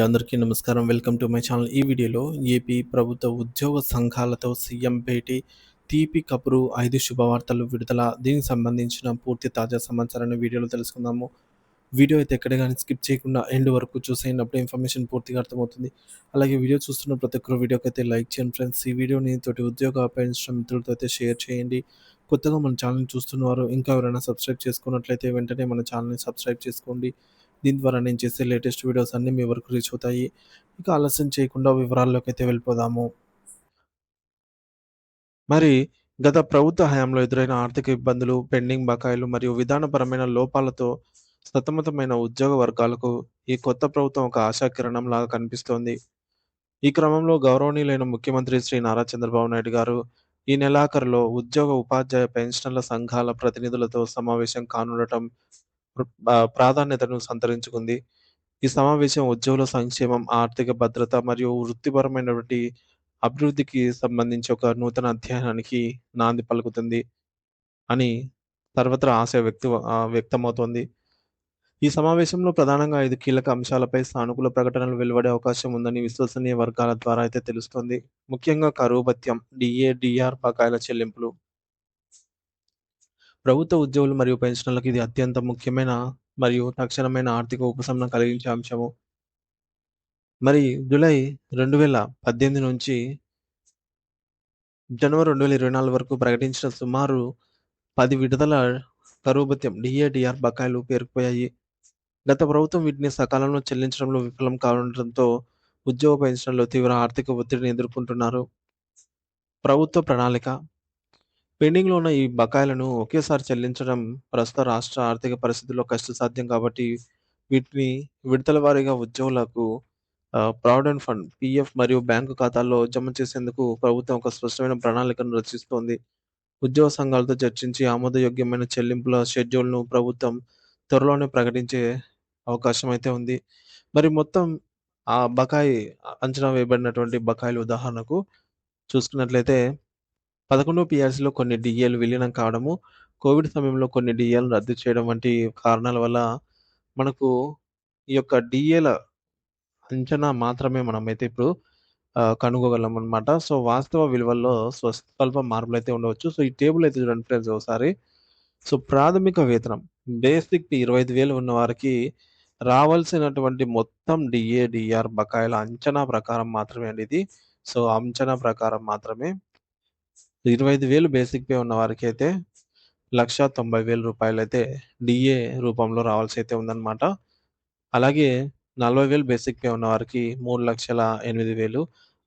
అందరికీ నమస్కారం. Welcome to my channel. ఈ వీడియోలో ఏపీ ప్రభుత్వ ఉద్యోగ సంఘాలతో సీఎం భేటీ, తీపి కబురు, 5 శుభవార్తలు విడుదల. దీనికి సంబంధించిన పూర్తి తాజా సమాచారాన్ని వీడియోలో తెలుసుకుందాము. వీడియో అయితే ఎక్కడ గాని స్కిప్ చేయకుండా ఎండ్ వరకు చూసేయండి. అప్పుడే ఇన్ఫర్మేషన్ పూర్తిగా అర్థమవుతుంది. అలాగే వీడియో చూస్తున్న ప్రతి ఒక్కరు వీడియోకైతే లైక్ చేయండి ఫ్రెండ్స్. ఈ వీడియోని తోటి ఉద్యోగ అపేక్షించిన మిత్రులతో అయితే షేర్ చేయండి. కొత్తగా మన ఛానల్‌ని చూస్తున్నవారు ఇంకా ఎవరైనా సబ్స్క్రైబ్ చేసుకున్నట్లయితే వెంటనే మన ఛానల్‌ని సబ్స్క్రైబ్ చేసుకోండి. దీని ద్వారా నేను చేసే లేటెస్ట్ వీడియోస్ అన్నీ మీ వరకు రీచ్ అవుతాయి. ఇక ఆలస్యం చేయకుండా వివరాల్లోకైతే వెళ్ళిపోదాము. మరి గత ప్రభుత్వ హయాంలో ఎదురైన ఆర్థిక ఇబ్బందులు, పెండింగ్ బకాయిలు మరియు విధానపరమైన లోపాలతో సతమతమైన ఉద్యోగ వర్గాలకు ఈ కొత్త ప్రభుత్వం ఒక ఆశాకిరణంలాగా కనిపిస్తోంది. ఈ క్రమంలో గౌరవనీయులైన ముఖ్యమంత్రి శ్రీ నారా చంద్రబాబు నాయుడు గారు ఈ నెలాఖరులో ఉద్యోగ, ఉపాధ్యాయ పెన్షనర్ల సంఘాల ప్రతినిధులతో సమావేశం కానుండటం ప్రాధాన్యతను సంతరించుకుంది. ఈ సమావేశం ఉద్యోగుల సంక్షేమం, ఆర్థిక భద్రత మరియు వృత్తిపరమైనటువంటి అభివృద్ధికి సంబంధించి ఒక నూతన అధ్యాయానికి నాంది పలుకుతుంది అని సర్వత్రా ఆశ వ్యక్తమవుతోంది. ఈ సమావేశంలో ప్రధానంగా 5 కీలక అంశాలపై సానుకూల ప్రకటనలు వెలువడే అవకాశం ఉందని విశ్వసనీయ వర్గాల ద్వారా అయితే తెలుస్తోంది. ముఖ్యంగా కరువు భత్యం, డీఏ, డీఆర్ బకాయిల చెల్లింపులు. ప్రభుత్వ ఉద్యోగులు మరియు పెన్షనర్లకు ఇది అత్యంత ముఖ్యమైన మరియు తక్షణమైన ఆర్థిక ఉపశమనం కలిగించే అంశము. మరి జూలై 2018 నుంచి జనవరి 2024 వరకు ప్రకటించిన సుమారు 10 విడతల కరువు భత్యం డీఏ, డీఆర్ బకాయిలు పేరుకుపోయాయి. గత ప్రభుత్వం వీటిని సకాలంలో చెల్లించడంలో విఫలం కావడంతో ఉద్యోగ పెన్షనర్లు తీవ్ర ఆర్థిక ఒత్తిడిని ఎదుర్కొంటున్నారు. ప్రభుత్వ ప్రణాళిక. పెండింగ్‌లో ఉన్న ఈ బకాయిలను ఒకేసారి చెల్లించడం ప్రస్తుత రాష్ట్ర ఆర్థిక పరిస్థితుల్లో కష్టసాధ్యం కాబట్టి, వీటిని విడతల వారీగా ఉద్యోగులకు ప్రావిడెంట్ ఫండ్, పీఎఫ్ మరియు బ్యాంకు ఖాతాల్లో జమ చేసేందుకు ప్రభుత్వం ఒక స్పష్టమైన ప్రణాళికను రచిస్తోంది. ఉద్యోగ సంఘాలతో చర్చించి ఆమోదయోగ్యమైన చెల్లింపుల షెడ్యూల్‌ను ప్రభుత్వం త్వరలోనే ప్రకటించే అవకాశం అయితే ఉంది. మరి మొత్తం ఆ బకాయి అంచనా వేయబడినటువంటి బకాయిలు ఉదాహరణకు చూసుకున్నట్లయితే 11 పీఆర్సీలో కొన్ని డీఏలు విలీనం కావడము, కోవిడ్ సమయంలో కొన్ని డీఏలను రద్దు చేయడం వంటి కారణాల వల్ల మనకు ఈ యొక్క డీఏల అంచనా మాత్రమే మనమైతే ఇప్పుడు కనుగొగలమనమాట. సో, వాస్తవ విలువల్లో స్వల్ప మార్పులైతే ఉండవచ్చు. సో, ఈ టేబుల్ అయితే చూడండి ఫ్రెండ్స్ ఒకసారి. సో, ప్రాథమిక వేతనం బేసిక్ 25,000 ఉన్న వారికి రావాల్సినటువంటి మొత్తం డీఏ, డీఆర్ బకాయిల అంచనా ప్రకారం మాత్రమే అండి ఇది. సో, అంచనా ప్రకారం మాత్రమే 25,000 బేసిక్ పే ఉన్న వారికైతే రూ. 1,90,000 డీఏ రూపంలో రావాల్సయితే ఉందన్నమాట. అలాగే 40,000 బేసిక్ పే ఉన్నవారికి 3,08,000,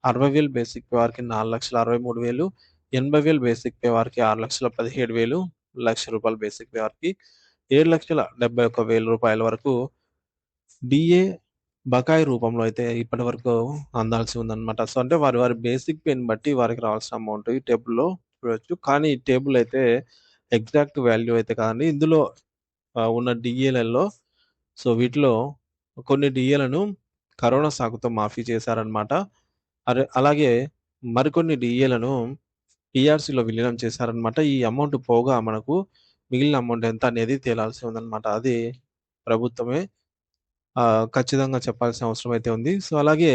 60,000 బేసిక్ పే వారికి 4,63,000, 80,000 బేసిక్ పే వారికి 6,17,000, రూ. 1,00,000 బేసిక్ పే వారికి రూ. 7,71,000 వరకు డీఏ బకాయి రూపంలో అయితే ఇప్పటివరకు అందాల్సి ఉందన్నమాట. సో, అంటే వారి వారి బేసిక్ పేని బట్టి వారికి రావాల్సిన అమౌంట్ ఈ టేబుల్‌లో చూడొచ్చు. కానీ ఈ టేబుల్ అయితే ఎగ్జాక్ట్ వాల్యూ అయితే కాదండి. ఇందులో ఉన్న డీఏలలో సో, వీటిలో కొన్ని డీఏలను కరోనా సాకుతో మాఫీ చేశారన్నమాట. అలాగే మరికొన్ని డీఏలను పీఆర్సీలో విలీనం చేశారన్నమాట. ఈ అమౌంట్ పోగా మనకు మిగిలిన అమౌంట్ ఎంత అనేది తేలాల్సి ఉందన్నమాట. అది ప్రభుత్వమే ఖచ్చితంగా చెప్పాల్సిన అవసరం అయితే ఉంది. సో, అలాగే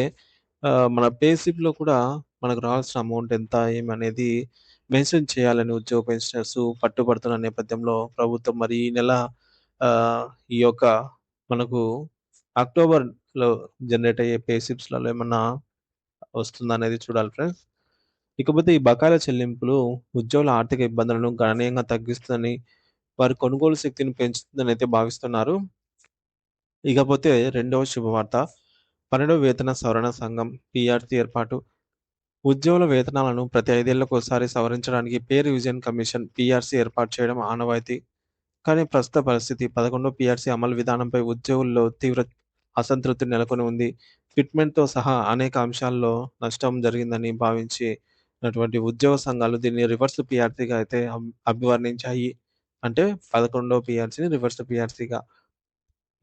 మన పే స్లిప్‌లో కూడా మనకు రావాల్సిన అమౌంట్ ఎంత ఏమనేది మెన్షన్ చేయాలని ఉద్యోగ పెన్షనర్స్ పట్టుబడుతున్న నేపథ్యంలో ప్రభుత్వం మరి ఈ నెల ఈ యొక్క మనకు అక్టోబర్‌లో జనరేట్ అయ్యే పే స్లిప్స్‌లలో ఏమన్నా వస్తుందనేది చూడాలి ఫ్రెండ్స్. ఇకపోతే ఈ బకాయిల చెల్లింపులు ఉద్యోగుల ఆర్థిక ఇబ్బందులను గణనీయంగా తగ్గిస్తుందని, వారి కొనుగోలు శక్తిని పెంచుతుందని అయితే భావిస్తున్నారు. ఇకపోతే రెండవ శుభవార్త 12వ వేతన సవరణ సంఘం పీఆర్సీ ఏర్పాటు. ఉద్యోగుల వేతనాలను ప్రతి 5 ఏళ్లకోసారి సవరించడానికి పే రివిజన్ కమిషన్ పీఆర్సీ ఏర్పాటు చేయడం ఆనవాయితీ. కానీ ప్రస్తుత పరిస్థితి 11వ పీఆర్సీ అమలు విధానంపై ఉద్యోగుల్లో తీవ్ర అసంతృప్తి నెలకొని ఉంది. ఫిట్మెంట్‌తో సహా అనేక అంశాల్లో నష్టం జరిగిందని భావించినటువంటి ఉద్యోగ సంఘాలు దీన్ని రివర్స్ పీఆర్సీగా అయితే అభివర్ణించాయి. అంటే 11వ పీఆర్సీని రివర్స్ పీఆర్సీగా.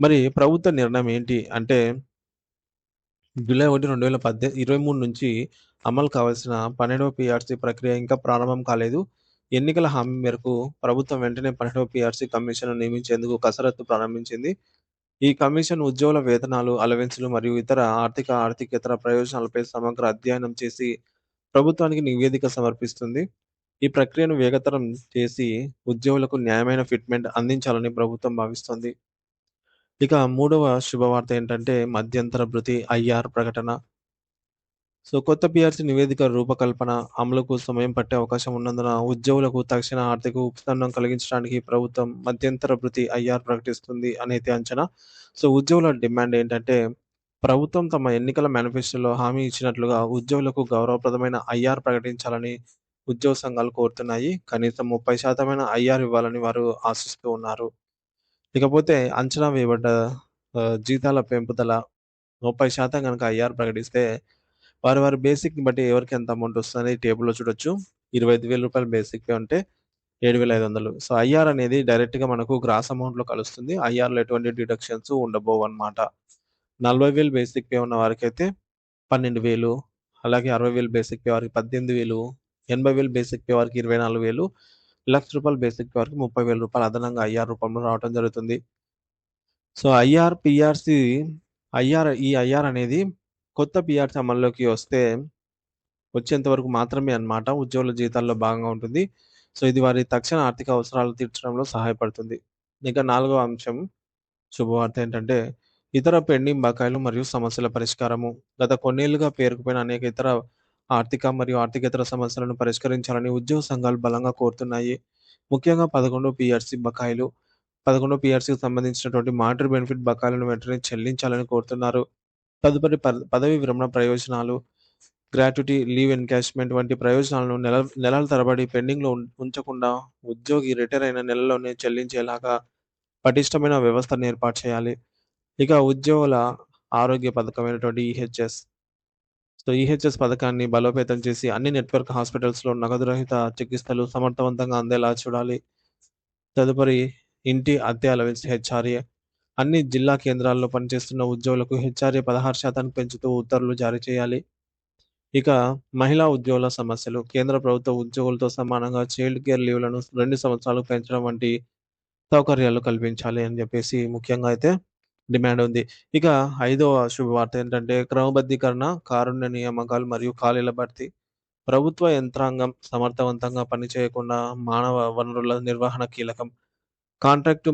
మరి ప్రభుత్వ నిర్ణయం ఏంటి అంటే జూలై 1, 2023 నుంచి అమలు కావాల్సిన 12వ పీఆర్సీ ప్రక్రియ ఇంకా ప్రారంభం కాలేదు. ఎన్నికల హామీ మేరకు ప్రభుత్వం వెంటనే 12వ పీఆర్సీ కమిషన్‌ను నియమించేందుకు కసరత్తు ప్రారంభించింది. ఈ కమిషన్ ఉద్యోగుల వేతనాలు, అలవెన్స్‌లు మరియు ఇతర ఆర్థికేతర ప్రయోజనాలపై సమగ్ర అధ్యయనం చేసి ప్రభుత్వానికి నివేదిక సమర్పిస్తుంది. ఈ ప్రక్రియను వేగతరం చేసి ఉద్యోగులకు న్యాయమైన ఫిట్‌మెంట్ అందించాలని ప్రభుత్వం భావిస్తోంది. ఇక మూడవ శుభవార్త ఏంటంటే మధ్యంతర భృతి ఐఆర్ ప్రకటన. కొత్త పీఆర్సీ నివేదిక రూపకల్పన, అమలుకు సమయం పట్టే అవకాశం ఉన్నందున ఉద్యోగులకు తక్షణ ఆర్థిక ఉపశమనం కలిగించడానికి ప్రభుత్వం మధ్యంతర భృతి ఐఆర్ ప్రకటిస్తుంది అనేది అంచనా. ఉద్యోగుల డిమాండ్ ఏంటంటే, ప్రభుత్వం తమ ఎన్నికల మేనిఫెస్టోలో హామీ ఇచ్చినట్లుగా ఉద్యోగులకు గౌరవప్రదమైన ఐఆర్ ప్రకటించాలని ఉద్యోగ సంఘాలు కోరుతున్నాయి. కనీసం 30% ఐఆర్ ఇవ్వాలని వారు ఆశిస్తూ ఉన్నారు. ఇకపోతే అంచనా వేయబడ్డ జీతాల పెంపుదల 30% గనక ఐఆర్ ప్రకటిస్తే వారి బేసిక్‌ని బట్టి ఎవరికి ఎంత అమౌంట్ వస్తదని టేబుల్‌లో చూడొచ్చు. రూ. 25,000 బేసిక్ పే ఉంటే 7,500. ఐఆర్ అనేది డైరెక్ట్‌గా మనకు గ్రాస్ అమౌంట్‌లో కలుస్తుంది. ఐఆర్‌లో ఎటువంటి డిడక్షన్స్ ఉండబోవన్నమాట. 40,000 బేసిక్ పే ఉన్న వారికైతే 12,000, అలాగే 60,000 బేసిక్ పే వారికి 18,000, 80,000 బేసిక్ పే వారికి 24,000, రూ. 1,00,000 బేసిక్ పే వారికి రూ. 30,000 అదనంగా ఐఆర్ రూపంలో రావటం జరుగుతుంది. ఐఆర్, పీఆర్సీ ఐఆర్ అనేది కొత్త పీఆర్సీ అమల్లోకి వచ్చేంత వరకు మాత్రమే అన్నమాట. ఉద్యోగుల జీతాల్లో భాగంగా ఉంటుంది. ఇది వారి తక్షణ ఆర్థిక అవసరాలు తీర్చడంలో సహాయపడుతుంది. ఇక నాలుగవ అంశం శుభవార్త ఏంటంటే, ఇతర పెండింగ్ బకాయిలు మరియు సమస్యల పరిష్కారము. గత కొన్నేళ్లుగా పేరుకుపోయిన అనేక ఇతర ఆర్థిక మరియు ఆర్థికేతర సమస్యలను పరిష్కరించాలని ఉద్యోగ సంఘాలు బలంగా కోరుతున్నాయి. ముఖ్యంగా 11 పీఆర్సీ బకాయిలు. 11 పీఆర్సీకి సంబంధించినటువంటి మానిటరీ బెనిఫిట్ బకాయిలను వెంటనే చెల్లించాలని కోరుతున్నారు. తదుపరి పదవీ విరమణ ప్రయోజనాలు, గ్రాట్యుటీ, లీవ్ ఎన్‌క్యాష్‌మెంట్ వంటి ప్రయోజనాలను నెలల తరబడి పెండింగ్‌లో ఉంచకుండా ఉద్యోగి రిటైర్ అయిన నెలలోనే చెల్లించేలాగా పటిష్టమైన వ్యవస్థను ఏర్పాటు చేయాలి. ఇక ఉద్యోగుల ఆరోగ్య పథకమైనటువంటి ఈహెచ్ఎస్. ఈహెచ్ఎస్ పథకాన్ని బలోపేతం చేసి అన్ని నెట్‌వర్క్ హాస్పిటల్స్‌లో నగదు రహిత చికిత్సలు సమర్థవంతంగా అందేలా చూడాలి. తదుపరి ఇంటి అద్దె అలవెన్స్ హెచ్ఆర్ఏ. అన్ని జిల్లా కేంద్రాల్లో పనిచేస్తున్న ఉద్యోగులకు హెచ్ఆర్ఏ 16% పెంచుతూ ఉత్తర్వులు జారీ చేయాలి. ఇక మహిళా ఉద్యోగుల సమస్యలు. కేంద్ర ప్రభుత్వ ఉద్యోగులతో సమానంగా చైల్డ్ కేర్ లీవ్‌లను 2 సంవత్సరాలకు పెంచడం వంటి సౌకర్యాలు కల్పించాలి అని చెప్పేసి ముఖ్యంగా అయితే డిమాండ్ ఉంది. ఇక ఐదవ శుభవార్త ఏంటంటే క్రమబద్ధీకరణ, కారుణ్య నియామకాలు మరియు ఖాళీల భర్తీ. ప్రభుత్వ యంత్రాంగం సమర్థవంతంగా పనిచేయకుండా మానవ వనరుల నిర్వహణ కీలకం. కాంట్రాక్టు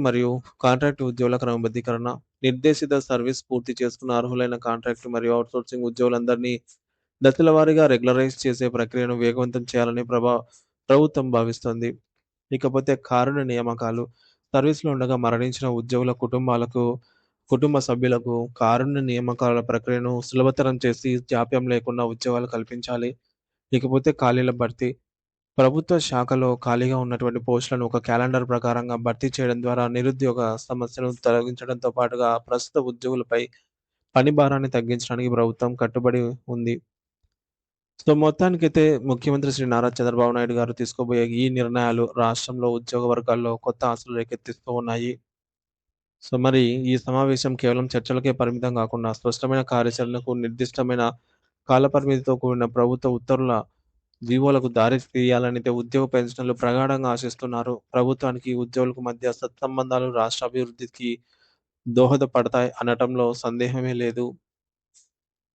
ఉద్యోగుల క్రమబద్ధీకరణ, నిర్దేశిత సర్వీస్ పూర్తి చేసుకున్న అర్హులైన కాంట్రాక్టు మరియు ఔట్‌సోర్సింగ్ ఉద్యోగులందరినీ దశల వారీగా రెగ్యులరైజ్ చేసే ప్రక్రియను వేగవంతం చేయాలని ప్రభుత్వం భావిస్తోంది. ఇకపోతే కారుణ్య నియామకాలు. సర్వీస్‌లో ఉండగా మరణించిన ఉద్యోగుల కుటుంబ సభ్యులకు కారుణ్య నియామకాల ప్రక్రియను సులభతరం చేసి జాప్యం లేకుండా ఉద్యోగాలు కల్పించాలి. ఇకపోతే ఖాళీల భర్తీ. ప్రభుత్వ శాఖలో ఖాళీగా ఉన్నటువంటి పోస్టులను ఒక క్యాలెండర్ ప్రకారంగా భర్తీ చేయడం ద్వారా నిరుద్యోగ సమస్యను తొలగించడంతో పాటుగా ప్రస్తుత ఉద్యోగులపై పని భారాన్ని తగ్గించడానికి ప్రభుత్వం కట్టుబడి ఉంది. మొత్తానికైతే ముఖ్యమంత్రి శ్రీ నారా చంద్రబాబు నాయుడు గారు తీసుకోబోయే ఈ నిర్ణయాలు రాష్ట్రంలో ఉద్యోగ వర్గాల్లో కొత్త ఆశలు రేకెత్తిస్తూ ఉన్నాయి. మరి ఈ సమావేశం కేవలం చర్చలకే పరిమితం కాకుండా స్పష్టమైన కార్యాచరణకు, నిర్దిష్టమైన కాలపరిమితితో కూడిన ప్రభుత్వ ఉత్తర్వుల జీవోలకు దారి తీయాలనైతే ఉద్యోగ పెన్షనర్లు ప్రగాఢంగా ఆశిస్తున్నారు. ప్రభుత్వానికి, ఉద్యోగులకు మధ్య సత్సంబంధాలు రాష్ట్ర అభివృద్ధికి దోహదపడతాయి అనటంలో సందేహమే లేదు.